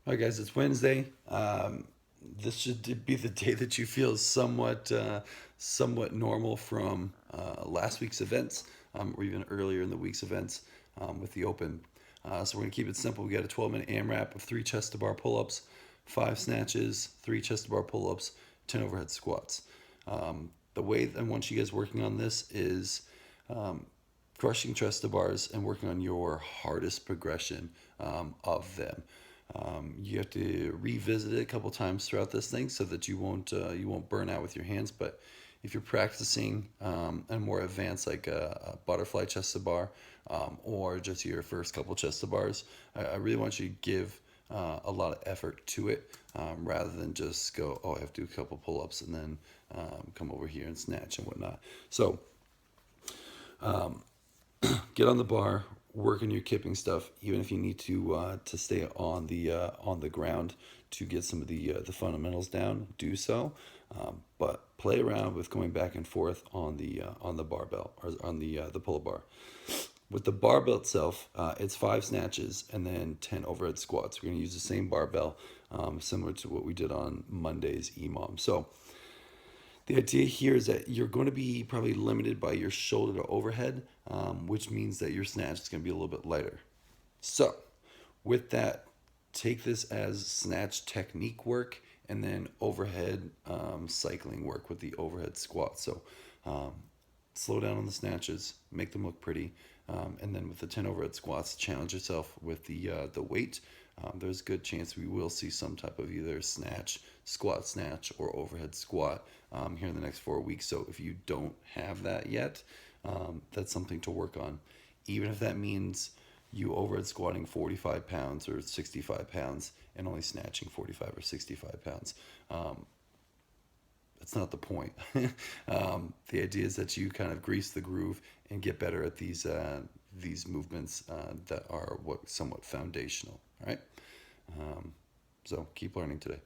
All right, guys, it's Wednesday. This should be the day that you feel somewhat normal from last week's events, or even earlier in the week's events with the Open. So we're gonna keep it simple. We got a 12-minute AMRAP of 3 chest-to-bar pull-ups, 5 snatches, 3 chest-to-bar pull-ups, 10 overhead squats. The way I want you guys working on this is crushing chest-to-bars and working on your hardest progression of them. You have to revisit it a couple times throughout this thing so that you won't burn out with your hands. But if you're practicing a more advanced like a butterfly chest to bar or just your first couple chest to bars, I really want you to give a lot of effort to it rather than just go, oh, I have to do a couple pull ups and then come over here and snatch and whatnot. So get on the bar, work on your kipping stuff, even if you need to stay on the ground to get some of the fundamentals down. Do so, but play around with going back and forth on the barbell or on the pull bar. With the barbell itself, it's 5 snatches and then 10 overhead squats. We're going to use the same barbell, similar to what we did on Monday's EMOM. So the idea here is that you're going to be probably limited by your shoulder to overhead, which means that your snatch is going to be a little bit lighter. So, with that, take this as snatch technique work and then overhead cycling work with the overhead squat. So, um, slow down on the snatches, make them look pretty, and then with the 10 overhead squats, challenge yourself with the weight. There's a good chance we will see some type of either snatch, or overhead squat here in the next 4 weeks. So if you don't have that yet, that's something to work on. Even if that means you overhead squatting 45 pounds or 65 pounds and only snatching 45 or 65 pounds. That's not the point. The idea is that you kind of grease the groove and get better at these movements that are somewhat foundational. All right. So keep learning today.